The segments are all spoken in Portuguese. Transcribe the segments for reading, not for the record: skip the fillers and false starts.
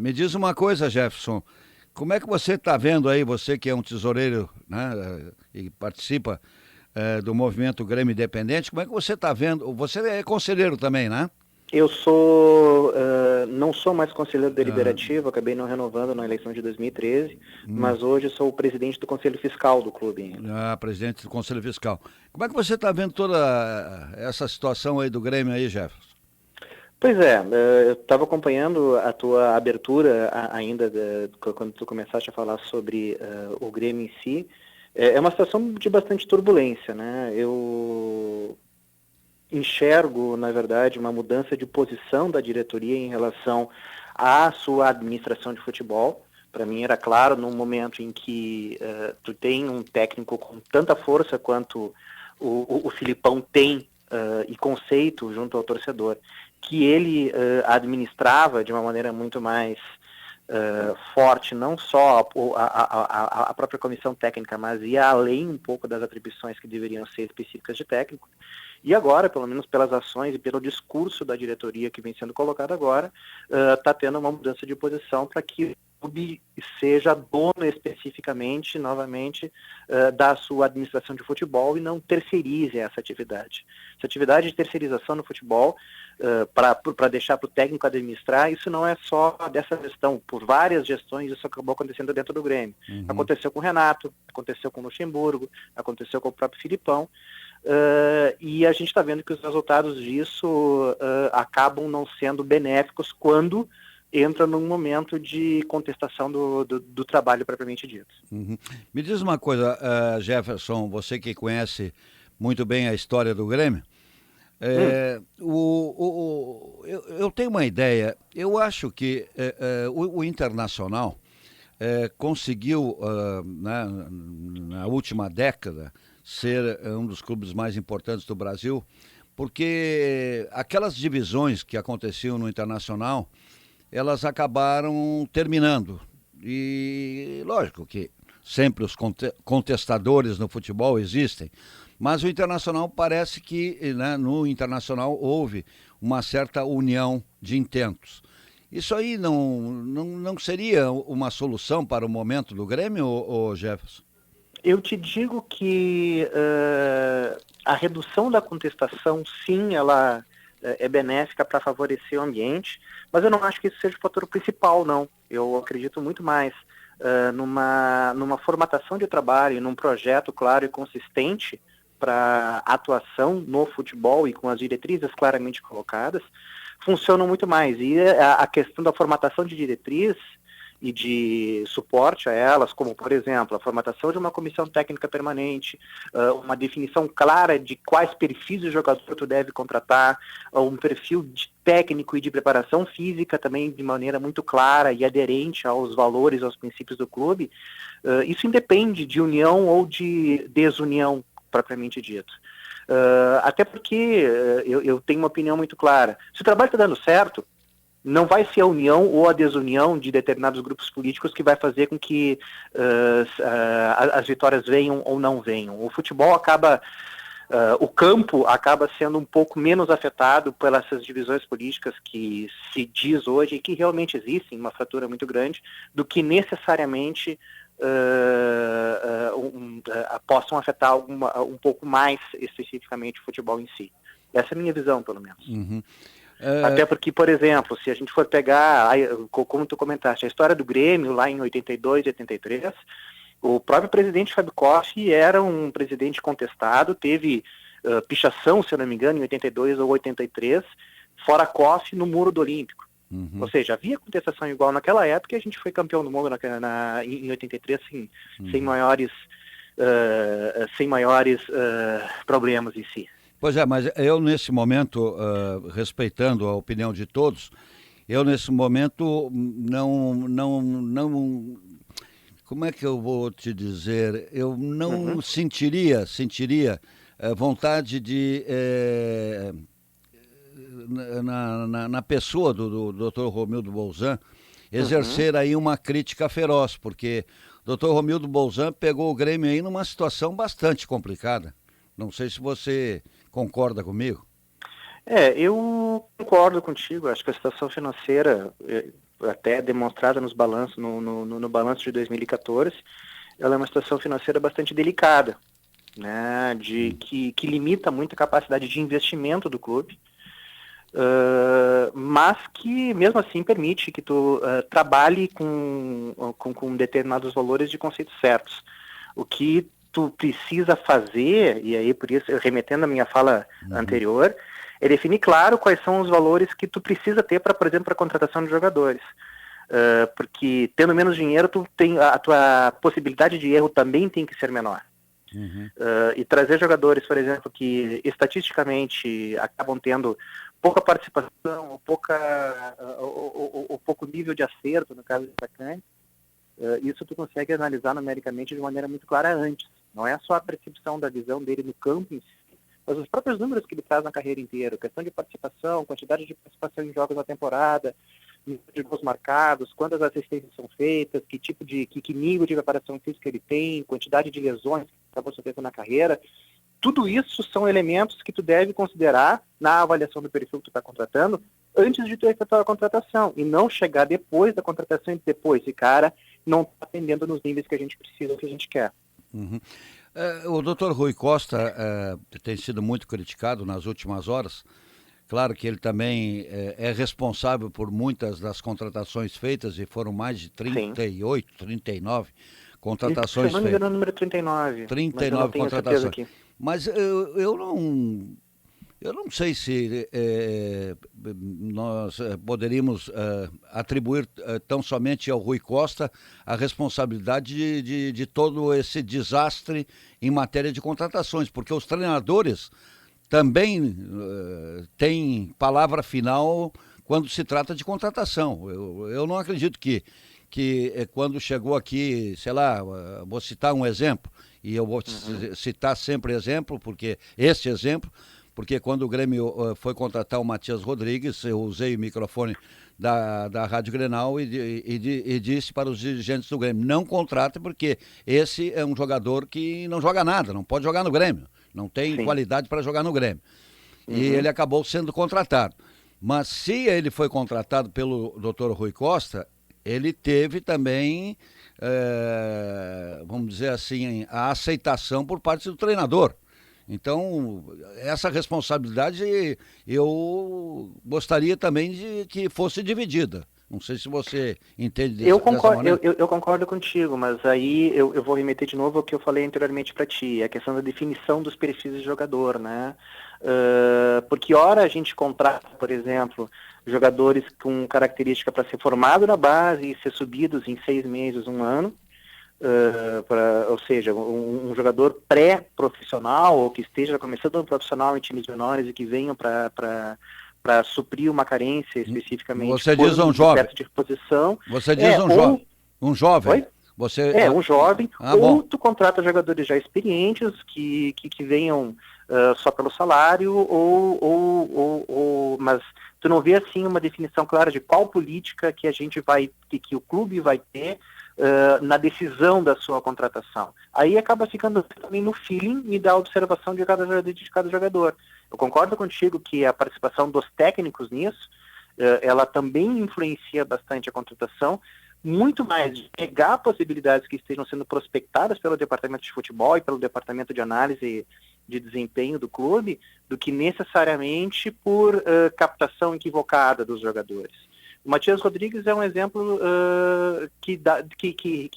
Me diz uma coisa, Jefferson. Como é que você está vendo aí, você que é um tesoureiro, né, e participa do movimento Grêmio Independente, como é que você está vendo? Você é conselheiro também, né? Eu sou, não sou mais conselheiro Ah, deliberativo, acabei não renovando na eleição de 2013, hum, mas hoje sou o presidente do Conselho Fiscal do clube ainda. presidente do Conselho Fiscal. Como é que você está vendo toda essa situação aí do Grêmio aí, Jefferson? Pois é, eu estava acompanhando a tua abertura ainda, quando tu começaste a falar sobre o Grêmio em si. É uma situação de bastante turbulência, né? Eu enxergo, na verdade, uma mudança de posição da diretoria em relação à sua administração de futebol. Para mim era claro, num momento em que tu tem um técnico com tanta força quanto o Filipão tem e conceito junto ao torcedor, que ele administrava de uma maneira muito mais forte, não só a própria comissão técnica, mas ia além um pouco das atribuições que deveriam ser específicas de técnico. E agora, pelo menos pelas ações e pelo discurso da diretoria que vem sendo colocado agora, está tendo uma mudança de posição para que o clube seja dono especificamente, novamente, da sua administração de futebol e não terceirize essa atividade. Essa atividade de terceirização no futebol, para deixar para o técnico administrar, isso não é só dessa gestão. Por várias gestões isso acabou acontecendo dentro do Grêmio. Uhum. Aconteceu com o Renato, aconteceu com o Luxemburgo, aconteceu com o próprio Filipão. E a gente está vendo que os resultados disso acabam não sendo benéficos quando entra num momento de contestação do trabalho propriamente dito. Uhum. Me diz uma coisa, Jefferson, você que conhece muito bem a história do Grêmio, eu tenho uma ideia. Eu acho que o Internacional conseguiu, na última década, ser um dos clubes mais importantes do Brasil, porque aquelas divisões que aconteciam no Internacional, elas acabaram terminando. E lógico que sempre os contestadores no futebol existem, mas o Internacional parece que, né, no Internacional houve uma certa união de intentos. Isso aí não seria uma solução para o momento do Grêmio, ô Jefferson? Eu te digo que a redução da contestação, sim, ela é benéfica para favorecer o ambiente, mas eu não acho que isso seja o fator principal, não. Eu acredito muito mais numa formatação de trabalho, num projeto claro e consistente para atuação no futebol e com as diretrizes claramente colocadas, funcionam muito mais. E a questão da formatação de diretriz e de suporte a elas, como, por exemplo, a formatação de uma comissão técnica permanente, uma definição clara de quais perfis de jogador tu deve contratar, um perfil de técnico e de preparação física também de maneira muito clara e aderente aos valores, aos princípios do clube, isso independe de união ou de desunião, propriamente dito. Até porque eu tenho uma opinião muito clara. Se o trabalho está dando certo, não vai ser a união ou a desunião de determinados grupos políticos que vai fazer com que as vitórias venham ou não venham. O futebol acaba, o campo acaba sendo um pouco menos afetado pelas divisões políticas que se diz hoje e que realmente existem, uma fratura muito grande, do que necessariamente possam afetar um pouco mais especificamente o futebol em si. Essa é a minha visão, pelo menos. Uhum. Até porque, por exemplo, se a gente for pegar, como tu comentaste, a história do Grêmio lá em 82, 83, o próprio presidente Fábio Koff era um presidente contestado, teve pichação, se eu não me engano, em 82 ou 83, fora Koff no Muro do Olímpico. Uhum. Ou seja, havia contestação igual naquela época e a gente foi campeão do mundo em 83 sem maiores, problemas em si. Pois é, mas eu nesse momento, respeitando a opinião de todos, eu nesse momento não, como é que eu vou te dizer? Eu não Uhum. sentiria vontade de, na pessoa do Dr. Romildo Bolzan, Uhum. exercer aí uma crítica feroz, porque o Dr. Romildo Bolzan pegou o Grêmio aí numa situação bastante complicada. Não sei se você concorda comigo? Eu concordo contigo. Acho que a situação financeira até demonstrada nos balanços, no balanço de 2014, ela é uma situação financeira bastante delicada, né, que limita muito a capacidade de investimento do clube, mas que mesmo assim permite que tu trabalhe com determinados valores de conceitos certos. O que tu precisa fazer, e aí por isso, remetendo à minha fala anterior, é definir claro quais são os valores que tu precisa ter para, por exemplo, para a contratação de jogadores. Porque tendo menos dinheiro, a tua possibilidade de erro também tem que ser menor. E trazer jogadores, por exemplo, que estatisticamente acabam tendo pouca participação, ou pouco nível de acerto, no caso de atacante, isso tu consegue analisar numericamente de maneira muito clara antes. Não é só a percepção da visão dele no campo em si, mas os próprios números que ele traz na carreira inteira, questão de participação, quantidade de participação em jogos na temporada, de gols marcados, quantas assistências são feitas, que nível de preparação física ele tem, quantidade de lesões que acabou sofrendo na carreira. Tudo isso são elementos que tu deve considerar na avaliação do perfil que tu está contratando antes de tu efetuar a contratação, e não chegar depois da contratação e dizer, pô, esse cara não está atendendo nos níveis que a gente precisa, que a gente quer. O Dr. Rui Costa tem sido muito criticado nas últimas horas. Claro que ele também é responsável por muitas das contratações feitas, e foram mais de 38, Sim. 39 contratações feitas. Se não me engano, é o número 39. 39 contratações. Mas eu não sei se nós poderíamos atribuir tão somente ao Rui Costa a responsabilidade de todo esse desastre em matéria de contratações, porque os treinadores também têm palavra final quando se trata de contratação. Eu não acredito que quando chegou aqui, sei lá, vou citar um exemplo, e eu vou citar sempre exemplo, porque quando o Grêmio foi contratar o Matias Rodrigues, eu usei o microfone da Rádio Grenal e disse para os dirigentes do Grêmio, não contratem, porque esse é um jogador que não joga nada, não pode jogar no Grêmio, não tem Sim. qualidade para jogar no Grêmio. E ele acabou sendo contratado. Mas se ele foi contratado pelo Dr. Rui Costa, ele teve também, vamos dizer assim, a aceitação por parte do treinador. Então, essa responsabilidade eu gostaria também de que fosse dividida. Não sei se você entende dessa maneira. Eu concordo contigo, mas aí eu vou remeter de novo ao que eu falei anteriormente para ti, a questão da definição dos perfis de jogador, né? Porque ora a gente contrata, por exemplo, jogadores com característica para ser formado na base e ser subidos em 6 meses, 1 ano, ou seja, um jogador pré-profissional ou que esteja começando um profissional em times menores e que venham para suprir uma carência especificamente. Você diz um jovem. De reposição. Você diz um jovem. Oi? Um jovem. Ou tu contrata jogadores já experientes que venham só pelo salário, mas tu não vê assim uma definição clara de qual política que a gente vai, que o clube vai ter na decisão da sua contratação. Aí acaba ficando também no feeling e da observação de cada jogador. Eu concordo contigo que a participação dos técnicos nisso, ela também influencia bastante a contratação, muito mais de pegar possibilidades que estejam sendo prospectadas pelo departamento de futebol e pelo departamento de análise de desempenho do clube, do que necessariamente por captação equivocada dos jogadores. O Matias Rodrigues é um exemplo que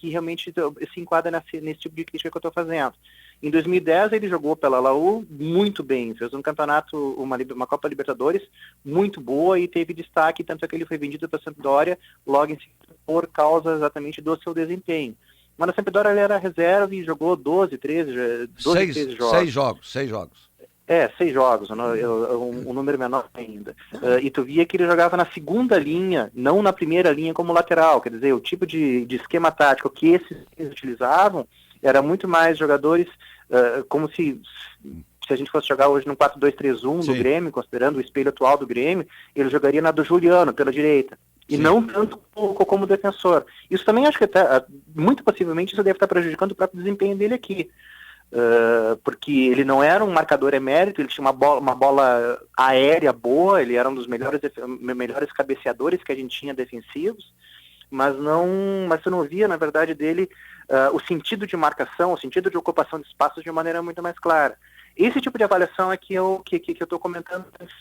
realmente se enquadra nesse tipo de crítica que eu estou fazendo. Em 2010 ele jogou pela Laú muito bem, fez um campeonato, uma Copa Libertadores muito boa e teve destaque, tanto é que ele foi vendido para a Sampdoria logo em seguida por causa exatamente do seu desempenho. Mas na Sampdoria ele era reserva e jogou 13 jogos. 6 jogos. 6 jogos, um número menor ainda. E tu via que ele jogava na segunda linha, não na primeira linha como lateral. Quer dizer, o tipo de esquema tático que esses utilizavam era muito mais jogadores como se a gente fosse jogar hoje no 4-2-3-1 do Grêmio, considerando o espelho atual do Grêmio, ele jogaria na do Juliano, pela direita. E não tanto como defensor. Isso também acho que muito possivelmente isso deve estar prejudicando o próprio desempenho dele aqui. porque ele não era um marcador emérito, ele tinha uma bola aérea boa, ele era um dos melhores cabeceadores que a gente tinha defensivos, mas você não via, na verdade, dele o sentido de marcação, o sentido de ocupação de espaços de maneira muito mais clara. Esse tipo de avaliação é que eu estou comentando antes,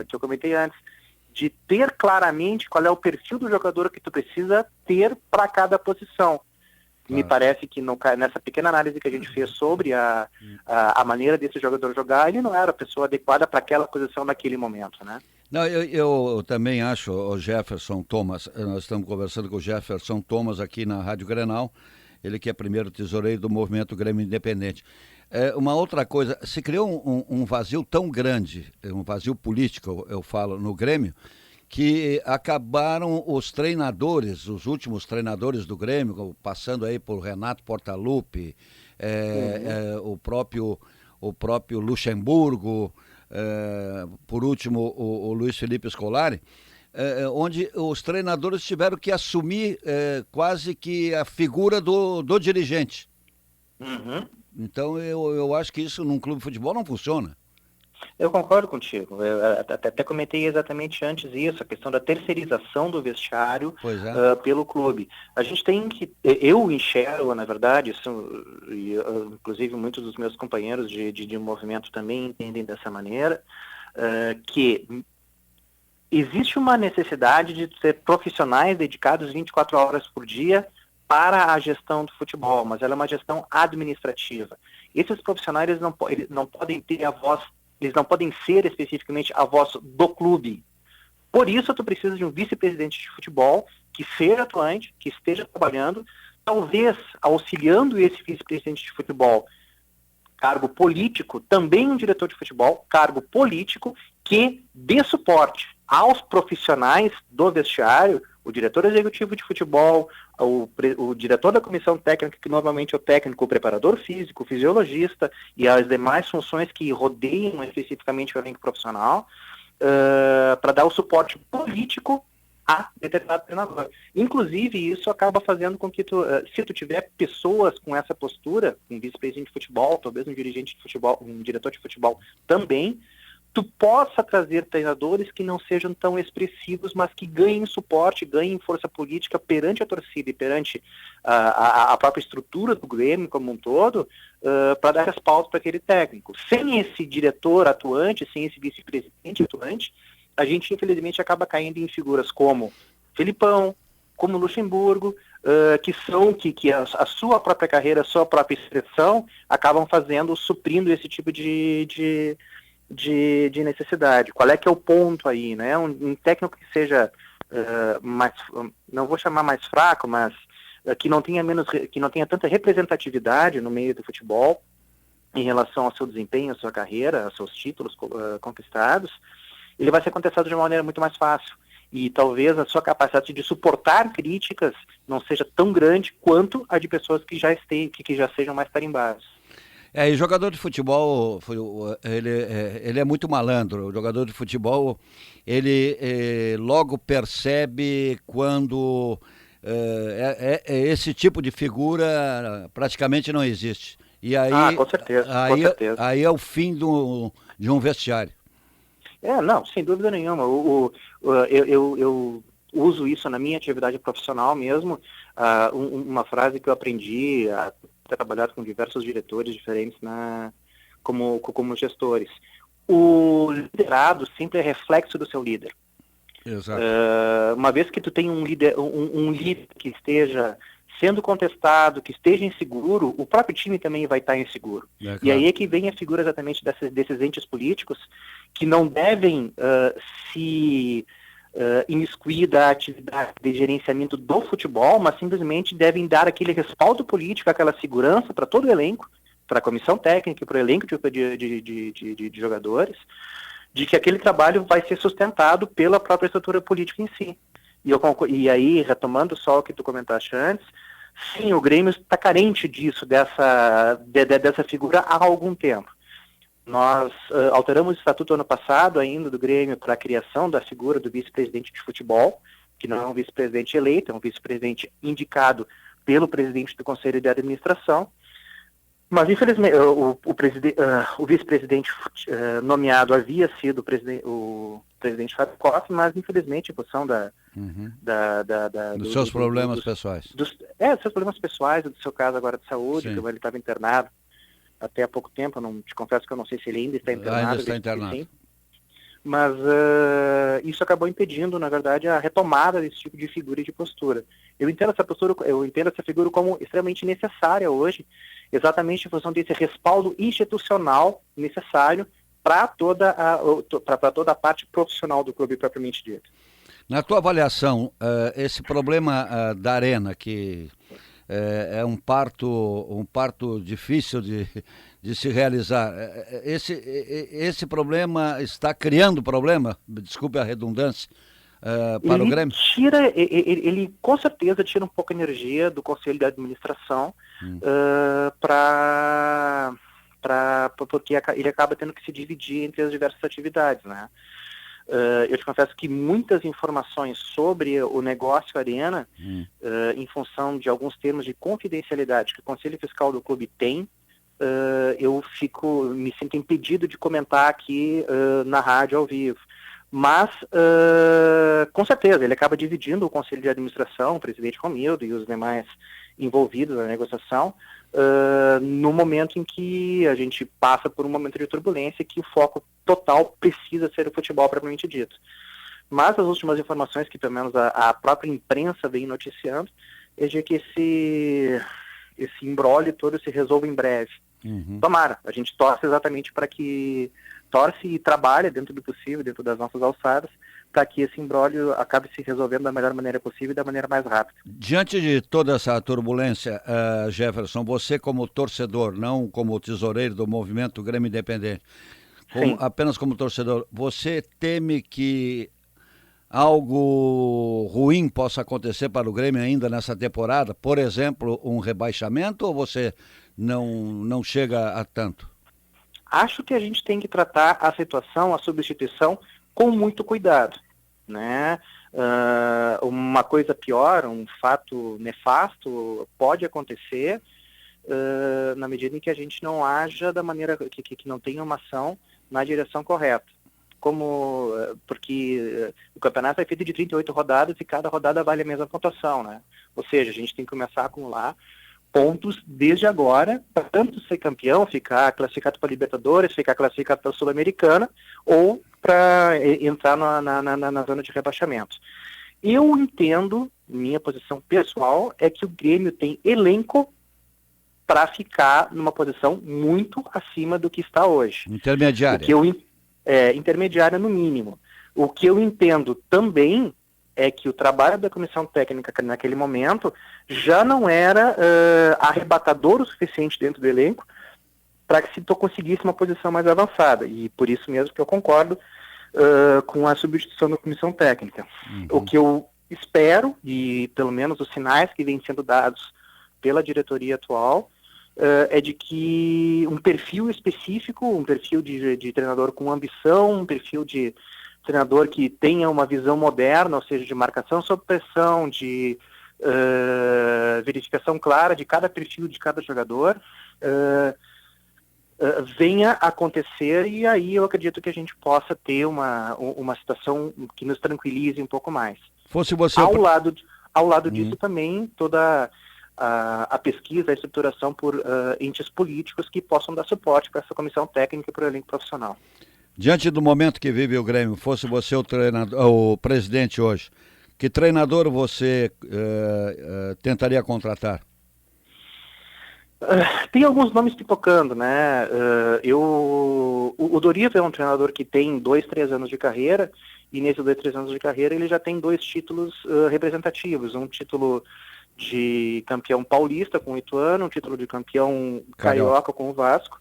que eu comentei antes, de ter claramente qual é o perfil do jogador que tu precisa ter para cada posição. Me parece que nessa pequena análise que a gente fez sobre a maneira desse jogador jogar, ele não era a pessoa adequada para aquela posição naquele momento, né? Não, eu também acho, o Jefferson Thomas, nós estamos conversando com o Jefferson Thomas aqui na Rádio Grenal, ele que é primeiro tesoureiro do movimento Grêmio Independente. Uma outra coisa, se criou um vazio tão grande, um vazio político, eu falo, no Grêmio, que acabaram os treinadores, os últimos treinadores do Grêmio, passando aí por Renato Portaluppi, o próprio Luxemburgo, por último o Luiz Felipe Scolari, onde os treinadores tiveram que assumir quase que a figura do dirigente. Uhum. Então eu acho que isso num clube de futebol não funciona. Eu concordo contigo. Eu até comentei exatamente antes isso, a questão da terceirização do vestiário pelo clube. A gente tem que... Eu enxergo, na verdade, inclusive muitos dos meus companheiros de movimento também entendem dessa maneira, que existe uma necessidade de ter profissionais dedicados 24 horas por dia para a gestão do futebol, mas ela é uma gestão administrativa. Esses profissionais eles não podem ter a voz, eles não podem ser especificamente a voz do clube. Por isso, tu precisa de um vice-presidente de futebol que seja atuante, que esteja trabalhando, talvez auxiliando esse vice-presidente de futebol, cargo político, também um diretor de futebol, cargo político, que dê suporte aos profissionais do vestiário, o diretor executivo de futebol, o diretor da comissão técnica, que normalmente é o técnico, o preparador físico, o fisiologista e as demais funções que rodeiam especificamente o elenco profissional, para dar o suporte político a determinado treinador. Inclusive, isso acaba fazendo com que se tu tiver pessoas com essa postura, um vice-presidente de futebol, talvez um dirigente de futebol, um diretor de futebol também, tu possa trazer treinadores que não sejam tão expressivos, mas que ganhem suporte, ganhem força política perante a torcida e perante a própria estrutura do Grêmio como um todo, para dar respaldo para aquele técnico. Sem esse diretor atuante, sem esse vice-presidente atuante, a gente infelizmente acaba caindo em figuras como Felipão, como Luxemburgo, que a sua própria carreira, a sua própria expressão, acabam suprindo esse tipo de necessidade. Qual é que é o ponto aí, né? Um técnico que seja mais, não vou chamar mais fraco, mas que não tenha tanta representatividade no meio do futebol em relação ao seu desempenho, à sua carreira, aos seus títulos conquistados, ele vai ser contestado de uma maneira muito mais fácil. E talvez a sua capacidade de suportar críticas não seja tão grande quanto a de pessoas que já sejam mais tarimbadas. E jogador de futebol, ele é muito malandro. O jogador de futebol, ele logo percebe quando esse tipo de figura praticamente não existe. E aí, com certeza, aí, com certeza. Aí é o fim de um vestiário. Não, sem dúvida nenhuma. Eu uso isso na minha atividade profissional mesmo. Uma frase que eu aprendi a ter trabalhado com diversos diretores diferentes como gestores. O liderado sempre é reflexo do seu líder. Exato. Uma vez que tu tem um líder que esteja sendo contestado, que esteja inseguro, o próprio time também vai estar inseguro. Claro. E aí é que vem a figura exatamente desses entes políticos que não devem se imiscuir da atividade de gerenciamento do futebol, mas simplesmente devem dar aquele respaldo político, aquela segurança para todo o elenco, para a comissão técnica, para o elenco de jogadores, de que aquele trabalho vai ser sustentado pela própria estrutura política em si. E aí, retomando só o que tu comentaste antes, sim, o Grêmio está carente disso, dessa figura há algum tempo. Nós alteramos o estatuto ano passado ainda do Grêmio para a criação da figura do vice-presidente de futebol, que não é um vice-presidente eleito, é um vice-presidente indicado pelo presidente do Conselho de Administração. Mas, infelizmente, o vice-presidente nomeado havia sido o presidente Fábio Koff, mas, infelizmente, em função Uhum. Dos do, seus problemas dos, pessoais. seus problemas pessoais, do seu caso agora de saúde, Sim. que ele estava internado até há pouco tempo, te confesso que eu não sei se ele ainda está internado. Ainda está internado. Sim, mas isso acabou impedindo, na verdade, a retomada desse tipo de figura e de postura. Eu entendo essa figura como extremamente necessária hoje, exatamente em função desse respaldo institucional necessário para toda a parte profissional do clube propriamente dito. Na tua avaliação, esse problema da arena, que é um parto difícil de se realizar, esse problema está criando problema, desculpe a redundância, para o Grêmio? Ele com certeza tira um pouco a energia do Conselho de Administração porque ele acaba tendo que se dividir entre as diversas atividades, né? Eu te confesso que muitas informações sobre o negócio Arena, em função de alguns termos de confidencialidade que o Conselho Fiscal do clube tem, eu me sinto impedido de comentar aqui na rádio ao vivo. Mas, com certeza, ele acaba dividindo o Conselho de Administração, o presidente Romildo e os demais envolvidos na negociação, no momento em que a gente passa por um momento de turbulência que o foco total precisa ser o futebol propriamente dito. Mas as últimas informações que pelo menos a própria imprensa vem noticiando é de que esse imbróglio todo se resolva em breve. Tomara, a gente torce exatamente para que torce e trabalha dentro do possível, dentro das nossas alçadas, para que esse imbróglio acabe se resolvendo da melhor maneira possível e da maneira mais rápida. Diante de toda essa turbulência, Jefferson, você como torcedor, não como tesoureiro do movimento Grêmio Independente, apenas como torcedor, você teme que algo ruim possa acontecer para o Grêmio ainda nessa temporada? Por exemplo, um rebaixamento, ou você não chega a tanto? Acho que a gente tem que tratar a situação, a substituição, com muito cuidado, né? Uma coisa pior, um fato nefasto pode acontecer na medida em que a gente não haja da maneira que não tenha uma ação na direção correta. Porque o campeonato é feito de 38 rodadas e cada rodada vale a mesma pontuação, né? Ou seja, a gente tem que começar a acumular pontos desde agora, para tanto ser campeão, ficar classificado para a Libertadores, ficar classificado para a Sul-Americana, ou para entrar na zona de rebaixamento. Eu entendo, minha posição pessoal, é que o Grêmio tem elenco para ficar numa posição muito acima do que está hoje. Intermediária. Intermediária no mínimo. O que eu entendo também é que o trabalho da comissão técnica naquele momento já não era arrebatador o suficiente dentro do elenco para que se conseguisse uma posição mais avançada. E por isso mesmo que eu concordo com a substituição da comissão técnica. O que eu espero, e pelo menos os sinais que vêm sendo dados pela diretoria atual, é de que um perfil específico, um perfil de treinador com ambição, um perfil de treinador que tenha uma visão moderna, ou seja, de marcação sob pressão, de verificação clara de cada perfil de cada jogador, venha acontecer, e aí eu acredito que a gente possa ter uma situação que nos tranquilize um pouco mais. Fosse você ao lado disso também toda a pesquisa, a estruturação por entes políticos que possam dar suporte para essa comissão técnica e para o elenco profissional. Diante do momento que vive o Grêmio, fosse você o presidente hoje, que treinador você tentaria contratar? Tem alguns nomes pipocando, né? O Dorival é um treinador que tem 2-3 anos de carreira, e nesses 2-3 anos de carreira ele já tem 2 títulos representativos. Um título de campeão paulista com o Ituano, um título de campeão carioca com o Vasco.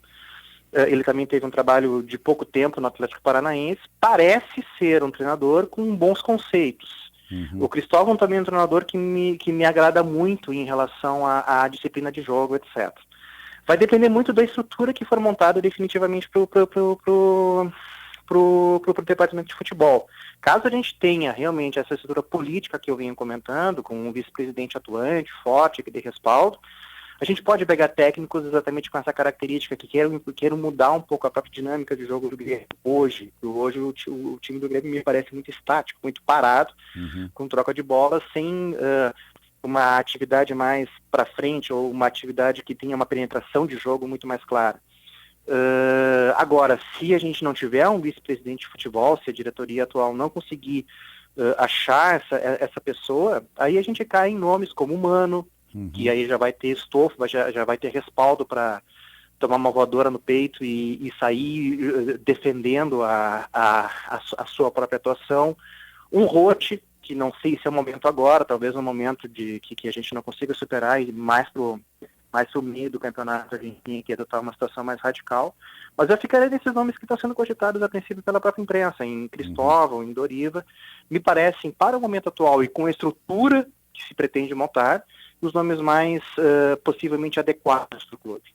Ele também teve um trabalho de pouco tempo no Atlético Paranaense. Parece ser um treinador com bons conceitos. O Cristóvão também é um treinador que me agrada muito em relação à disciplina de jogo, etc. Vai depender muito da estrutura que for montada definitivamente pro departamento de futebol. Caso a gente tenha realmente essa estrutura política que eu venho comentando, com um vice-presidente atuante, forte, que dê respaldo, A gente pode pegar técnicos exatamente com essa característica, que queiram mudar um pouco a própria dinâmica de jogo do Grêmio hoje. Hoje o time do Grêmio me parece muito estático, muito parado, com troca de bola, sem uma atividade mais para frente, ou uma atividade que tenha uma penetração de jogo muito mais clara. Agora, se a gente não tiver um vice-presidente de futebol, se a diretoria atual não conseguir achar essa pessoa, aí a gente cai em nomes como o Mano, que aí já vai ter estofo, já vai ter respaldo para tomar uma voadora no peito e sair defendendo a sua própria atuação. Um Rotti, que não sei se é o momento agora, talvez um momento de que a gente não consiga superar e mais pro meio do campeonato a gente tinha que adotar uma situação mais radical, mas eu ficaria nesses nomes que estão sendo cogitados a princípio pela própria imprensa, em Cristóvão, em Doriva, me parecem, para o momento atual e com a estrutura que se pretende montar, os nomes mais possivelmente adequados para o clube.